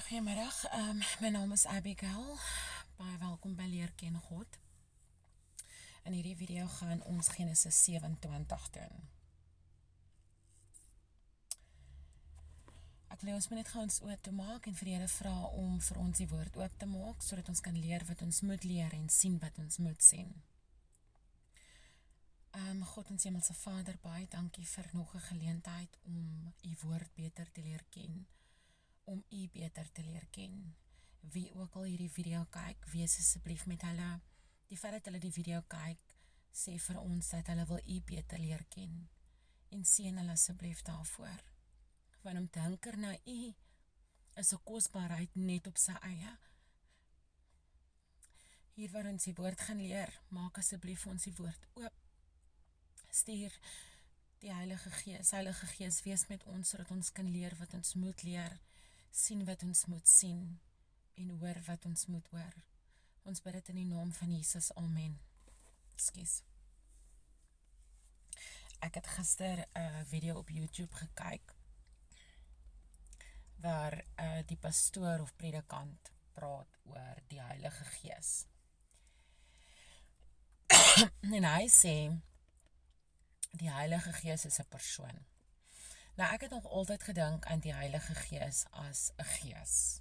Goeiemiddag, my naam is Abigail, baie welkom by Leer Ken God. In hierdie video gaan ons Genesis 27 doen. Ek wil ons net gaan ons oop te maak en vir die Here vra om vir ons die woord oop te maak, sodat ons kan leer wat ons moet leer en sien wat ons moet sien. God ons Hemelse Vader, baie dankie vir nog 'n geleentheid om U woord beter te leer ken, om U beter te leer ken. Wie ook al hierdie video kyk, wees asseblief met hulle. Die feit dat hulle die video kyk, sê vir ons dat hulle wil U beter leer ken. En seën hulle asseblief daarvoor. Want om te hinker na U is 'n kosbaarheid net op sy eie. Hier waar ons die woord gaan leer, maak asseblief ons die woord oop. Stuur die Heilige Gees wees met ons, sodat ons kan leer wat ons moet leer, sien wat ons moet sien, en hoor wat ons moet hoor. Ons bid dit in die naam van Jesus, amen. Ekskuus. Ek het gister 'n video op YouTube gekyk, waar die pastoor of predikant praat oor die Heilige Gees. En hy sê, die Heilige Gees is 'n persoon. Nou, ek het nog altyd gedink aan die Heilige Gees as 'n gees.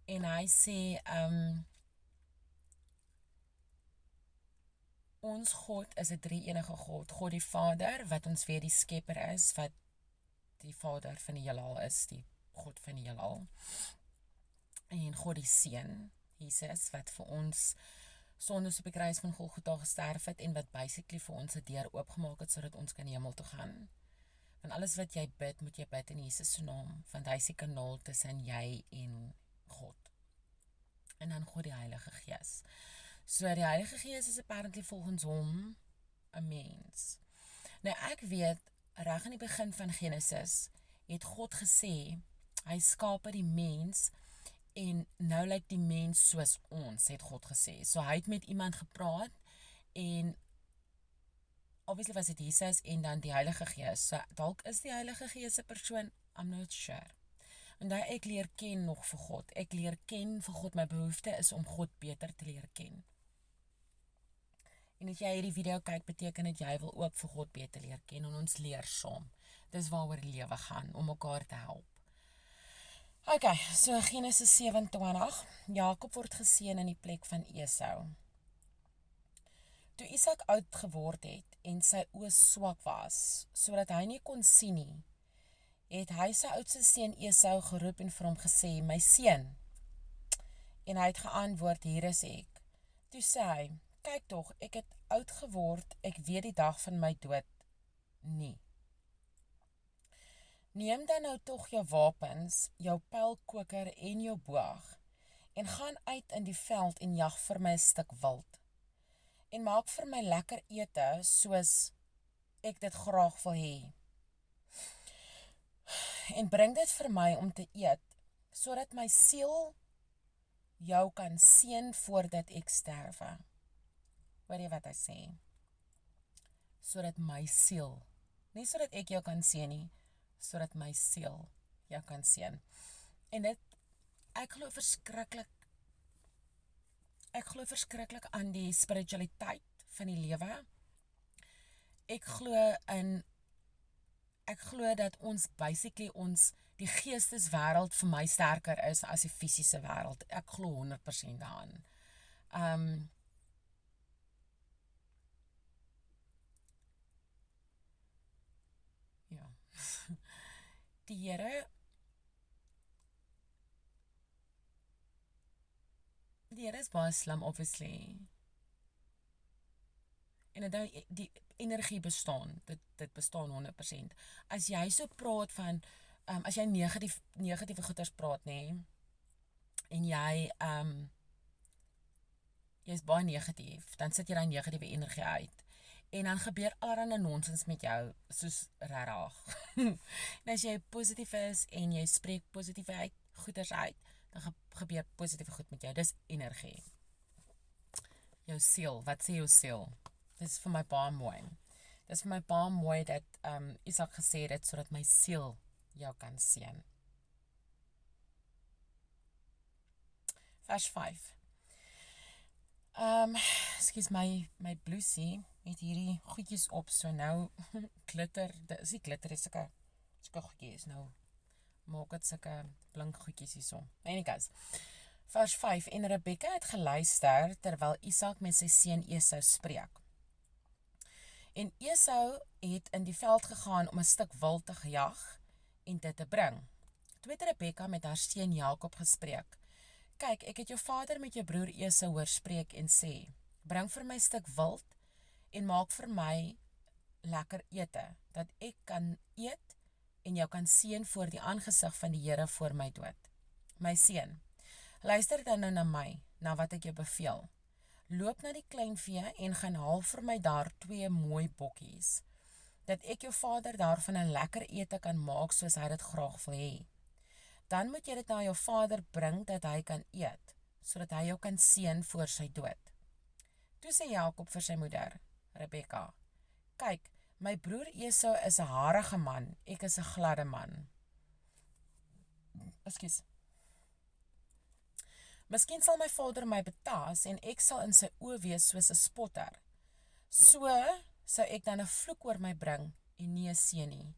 En hy sê, ons God is 'n drie-enige God. God die Vader, wat ons weet die Skepper is, wat die Vader van die heelal is, die God van die heelal. En God die Seun, Jesus, wat vir ons sondes op die kruis van Golgotha gesterf het, en wat basically vir ons 'n deur oopgemaak het, sodat ons kan hemel toe gaan. Want alles wat jy bid, moet jy bid in Jesus se naam, want hy is die kanaal tussen jy en God. En dan God die Heilige Gees. So die Heilige Gees is apparently volgens hom 'n mens. Nou ek weet, reg aan die begin van Genesis, het God gesê, hy skape die mens, en nou lyk die mens soos ons, het God gesê. So hy het met iemand gepraat, en obviously was dit Jesus, en dan die Heilige Gees. So dalk is die Heilige Gees 'n persoon, I'm not sure. En dan ek leer ken nog vir God. Ek leer ken vir God, my behoefte is om God beter te leer ken. En as jy hierdie video kyk, beteken dit jy wil ook vir God beter leer ken, en ons leer saam. Dis waaroor die lewe gaan, om mekaar te help. Okay, so Genesis 27, Jakob word geseën in die plek van Esau. Toe Isak oud geword het, en sy oë swak was, sodat hy nie kon sien nie, het hy sy oudste seun Esau geroep en vir hom gesê, my seun. En hy het geantwoord, hier is ek. Toe sê hy, kyk tog, ek het oud geword, ek weet die dag van my dood nie. Neem dan nou tog jou wapens, jou pylkoker en jou boog, en gaan uit in die veld en jag vir my 'n stuk wild. En maak vir my lekker ete, soos ek dit graag wil hê. En bring dit vir my om te eet, sodat my siel jou kan seën voordat ek sterwe. Hoor jy wat hy sê? Sodat my siel, nie sodat ek jou kan seën nie, sodat my siel jou kan seën. En dit, ek glo verskriklik aan die spiritualiteit van die lewe. Ek glo dat ons basically die geesteswêreld vir my sterker is as die fisiese wêreld. Ek glo 100% daaraan. Ja. Die Here is baie slim, obviously. En die energie bestaan, dit bestaan 100%. As jy so praat van, as jy negatieve goeders praat, nee, en jy is baie negatief, dan sit jy daai negatiewe energie uit. En dan gebeur allerlei nonsens met jou, soos regtig. En as jy positief is, en jy spreek positief goeders uit, dan gebeur positieve goed met jou, dis energie. Jou siel, wat sê jou siel? Dis vir my baie mooi. Dis vir my baie mooi dat Isak gesê het, sodat my siel jou kan seën. Vers 5. Ekskuus my blousie het hierdie goedjies op, so nou glitter, dit is nie glitter, is sulke goedjies, nou maak dit sulke blink goedjies hierso. Anyways, vers 5, en Rebekka het geluister, terwyl Isak met sy seun Esau spreek. En Esau het in die veld gegaan om 'n stuk wild te gejag en dit te bring. Toe het Rebekka met haar seun Jakob gespreek. Kyk, ek het jou vader met jou broer Esau hoor spreek en sê, bring vir my 'n stuk wild en maak vir my lekker ete, dat ek kan eet en jou kan seën voor die aangesig van die Here voor my dood. My seun, luister dan nou na my, na wat ek jou beveel. Loop na die kleinvee en gaan haal vir my daar 2 mooi bokkies, dat ek jou vader daarvan 'n lekker ete kan maak soos hy dit graag wil hê. Dan moet jy dit na jou vader bring dat hy kan eet, sodat hy jou kan seën voor sy dood. Toe sê Jakob vir sy moeder, Rebekka, kyk, my broer Esau is 'n harige man, ek is 'n gladde man. Ekskuus. Miskien sal my vader my betaas en ek sal in sy oë wees soos 'n spotter. So sou ek dan 'n vloek oor my bring en nie 'n seën nie.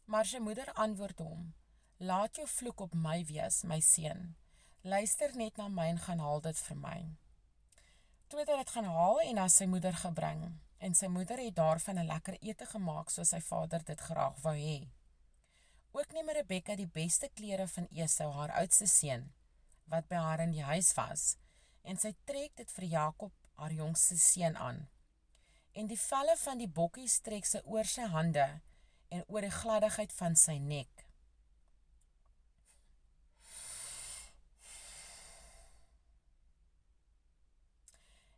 Maar sy moeder antwoord hom, laat jou vloek op my wees, my seun. Luister net na my en gaan haal dit vir my. Toe het hy dit gaan haal en na sy moeder gebring. En sy moeder het daarvan 'n lekker ete gemaak soos sy vader dit graag wou hê. Ook neem Rebekka die beste klere van Esau, haar oudste seun, wat by haar in die huis was, en sy trek dit vir Jakob, haar jongste seun, aan. En die velle van die bokkies trek sy oor sy hande en oor die gladdigheid van sy nek.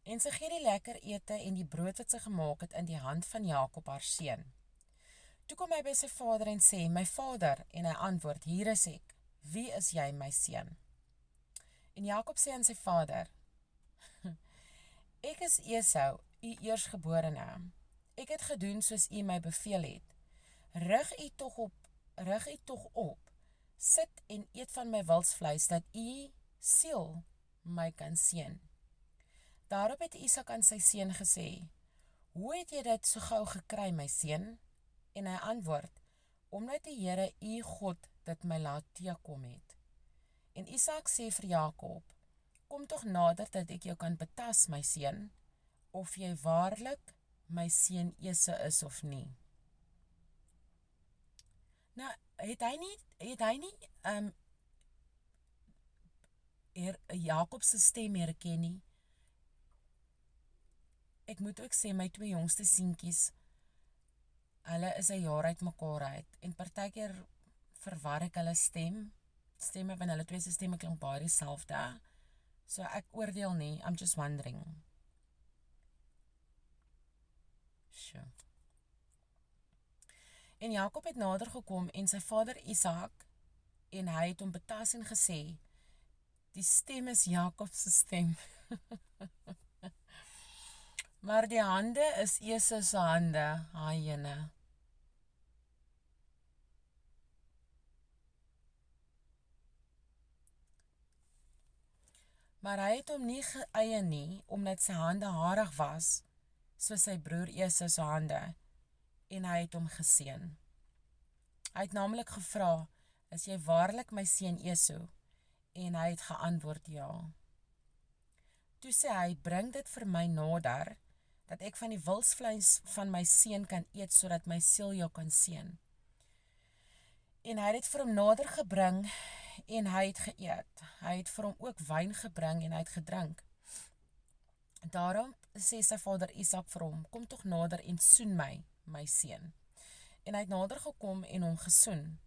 En sy gee die lekker ete en die brood wat sy gemaak het in die hand van Jakob, haar seun. Toe kom hy by sy vader en sê, my vader, en hy antwoord, hier is ek, wie is jy, my seun? En Jakob sê aan sy vader, ek is Esau, u eersgeborene. Ek het gedoen soos u my beveel het. Rig u tog op, sit en eet van my wildsvleis, dat u siel my kan seën. Daarop het Isak aan sy seun gesê, hoe het jy dit so gou gekry, my seun? En hy antwoord, omdat die Here u God dit my laat teekom het. En Isak sê vir Jakob, kom tog nader dat ek jou kan betas, my seun, of jy waarlik my seun Esau is of nie. Nou, het hy nie Jakob se stem herken nie. Ek moet ook sê, my 2 jongste seentjies, hulle is 'n jaar uit mekaar uit, en partykeer verwar ek hulle stemme, want hulle 2 se stemme klink baie dieselfde, so ek oordeel nie, I'm just wondering. Sure. En Jakob het nader gekom en sy vader Isak, en hy het hom betas en gesê, die stem is Jakob se stem. Maar die hande is Esau se hande, haaiene. Maar hy het hom nie geëien nie, omdat sy hande harig was, soos sy broer Esau se hande, en hy het hom geseën. Hy het naamlik gevra, is jy waarlik my seun Esau? En hy het geantwoord ja. Toe sê hy, bring dit vir my nader, dat ek van die wildsvleis van my seun kan eet, sodat my siel jou kan seën. En hy het dit vir hom nader gebring, en hy het geëet. Hy het vir hom ook wyn gebring, en hy het gedrink. Daarom sê sy vader Isak vir hom, kom tog nader en soen my seun. En hy het nader gekom en hom gesoen.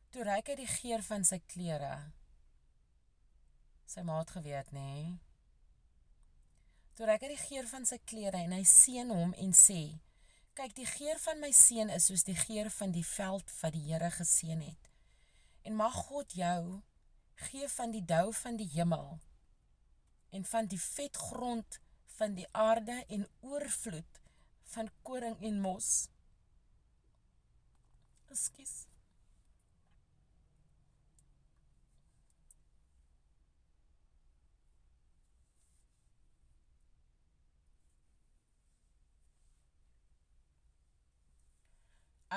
Toe ruik hy die geur van sy klere. Sy maat geweet, nee. Toe ruik hy die geur van sy klere en hy seën hom en sê, kyk, die geur van my seun is soos die geur van die veld wat die Here geseën het. En mag God jou gee van die dou van die hemel en van die vet grond van die aarde en oorvloed van koring en mos. Ekskuus.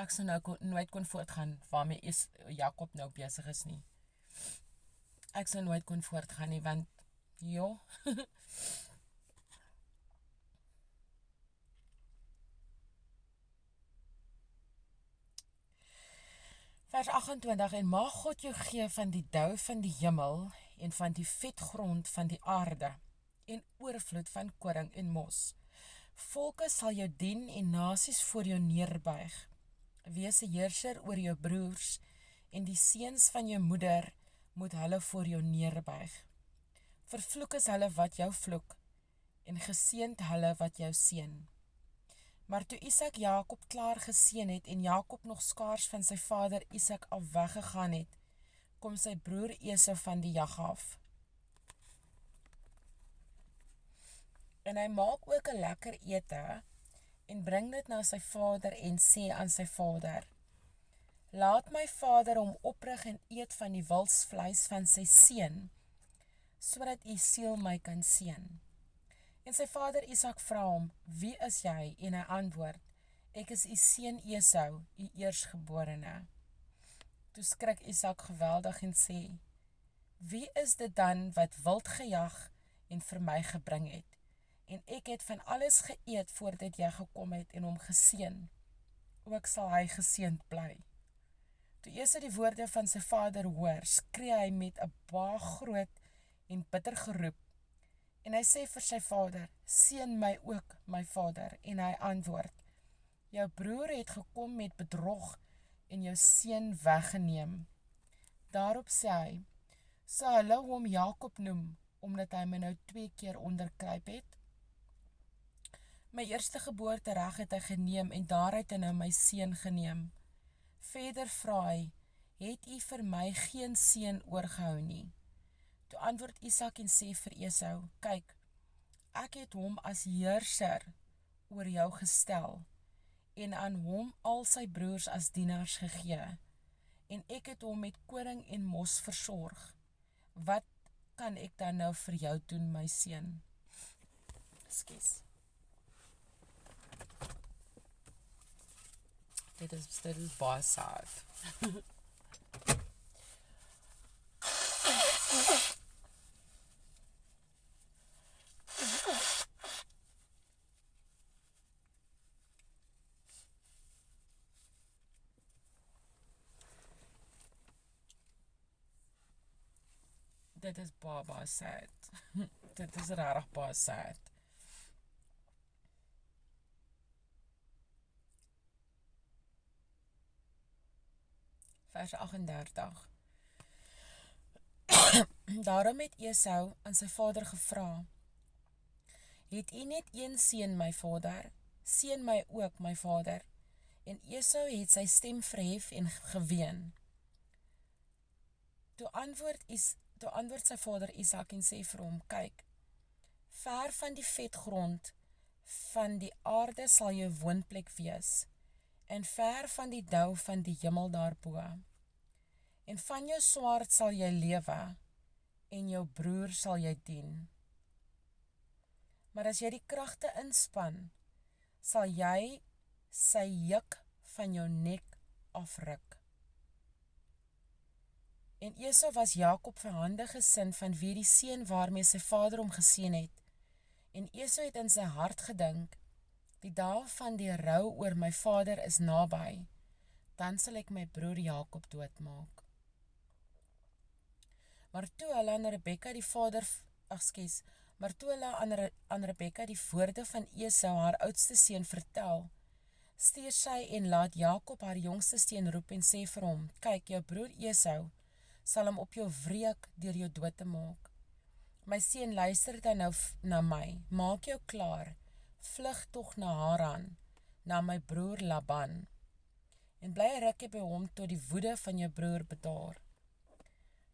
ek sou nou nooit kon voortgaan waarmee Jakob nou besig is nie. Ek sou nooit kon voortgaan nie, want, joh, vers 28, en mag God jou gee van die dou van die hemel, en van die vetgrond van die aarde, en oorvloed van koring en mos. Volke sal jou dien en nasies voor jou neerbuig. Wees 'n heerser oor jou broers, en die seuns van jou moeder moet hulle voor jou neerbuig. Vervloek is hulle wat jou vloek, en geseënd hulle wat jou seën. Maar toe Isak Jakob klaar geseën het, en Jakob nog skaars van sy vader Isak af weggegaan het, kom sy broer Esau van die jag af. En hy maak ook 'n lekker ete, en bring dit na sy vader, en sê aan sy vader, laat my vader hom oprig en eet van die wildsvleis van sy seun, sodat u siel my kan seën. En sy vader Isak vra hom, wie is jy? En hy antwoord, ek is u seun Esau, u eersgeborene. Toe skrik Isak geweldig en sê, wie is dit dan wat wild gejag en vir my gebring het? En ek het van alles geëet voordat jy gekom het en hom geseën. Ook sal hy geseënd bly. Toe Esau die woorde van sy vader hoor, skree hy met 'n baie groot en bitter geroep. En hy sê vir sy vader, seën my ook, my vader. En hy antwoord, jou broer het gekom met bedrog en jou seun weggeneem. Daarop sê hy, sal hulle hom Jakob noem, omdat hy my nou 2 keer onderkruip het? My eerste geboortereg het hy geneem, en daaruit hy nou my seun geneem. Verder vra hy, het u vir my geen seun oorgehou nie? Toe antwoord Isak en sê vir Esau, kyk, ek het hom as heerser oor jou gestel, en aan hom al sy broers as dienaars gegee, en ek het hom met koring en mos versorg. Wat kan ek dan nou vir jou doen, my seun? Ekskuus. Dit is baie sad. Dit is baie sad. Dit is regtig baie sad. Vers 38. Daarom het Esau aan sy vader gevra, het u net een seun, my vader? Seën my ook, my vader. En Esau het sy stem verhef en geween. Toe antwoord sy vader Isak en sê vir hom, kyk, ver van die vetgrond van die aarde sal jou woonplek wees, en ver van die dou van die hemel daarbo. En van jou swaard sal jy lewe, en jou broer sal jy dien. Maar as jy die kragte inspan, sal jy sy juk van jou nek afruk. En Esau was Jakob verhandig gesind vanweë die seën waarmee sy vader hom geseën het. En Esau het in sy hart gedink, die dag van die rou oor my vader is naby, dan sal ek my broer Jakob doodmaak. Maar toe hulle aan Rebekka die woorde van Esau haar oudste seun vertel, stuur sy en laat Jakob haar jongste seun roep en sê vir hom, kyk, jou broer Esau sal hom op jou wreek deur jou dood te maak. My seun, luister dan nou na my, maak jou klaar, vlug tog na Haran, na my broer Laban, en bly 'n rukkie by hom tot die woede van jou broer bedaar.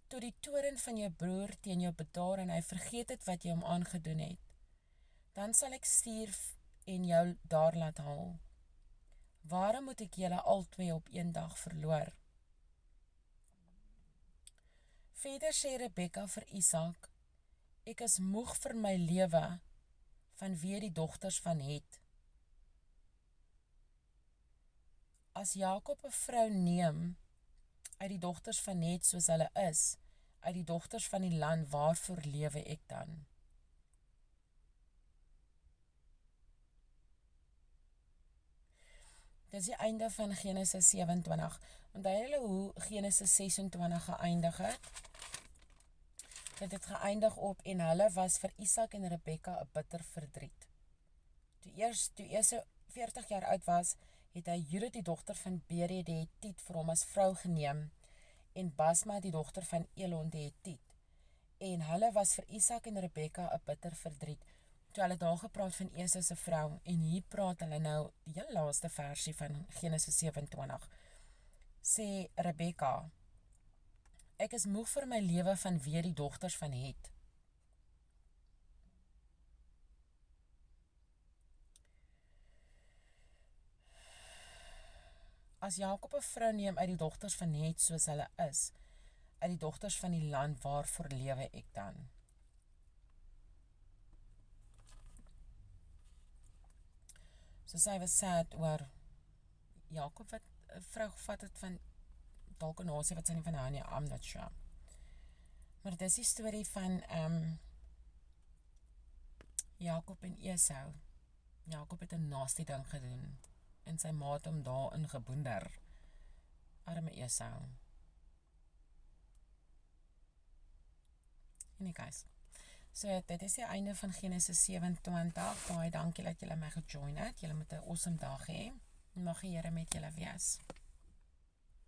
Tot die toorn van jou broer teen jou bedaar en hy vergeet het wat jy hom aangedoen het. Dan sal ek stuur en jou daar laat haal. Waarom moet ek julle albei op een dag verloor? Verder sê Rebekka vir Isak, ek is moeg vir my lewe vanweë die dogters van Het. As Jakob 'n vrou neem uit die dogters van Het soos hulle is, uit die dogters van die land, waarvoor lewe ek dan? Dit is die einde van Genesis 27. Onthou julle hoe Genesis 26 geëindig het? Dit het geëindig op, en hulle was vir Isak en Rebekka 'n bitter verdriet. Toe eers 40 jaar oud was, het hy Judith die dogter van Beeri die Hetiet vir hom as vrou geneem, en Basma die dogter van Elon die Hetiet. En hulle was vir Isak en Rebekka 'n bitter verdriet. Toe hulle daar gepraat van Esau se vrou, en hier praat hulle nou die heel laaste versie van Genesis 27. Sê Rebekka, ek is moeg vir my lewe van weer die dogters van Het. As Jakob 'n vrou neem uit die dogters van Het soos hulle is, uit die dogters van die land, waarvoor lewe ek dan? So sy was sad oor Jakob wat 'n vrou gevat het van dalk 'n nasie wat sy nie van hou nie, I'm not sure. Maar dis die storie van Jakob en Esau. Jakob het 'n nasty ding gedoen en sy ma het hom daarin geboender. Arme Esau. En guys, so dit is die einde van Genesis 27. Baie dankie dat julle my gejoin het. Julle moet 'n awesome dag hê. Mag die Here met julle wees.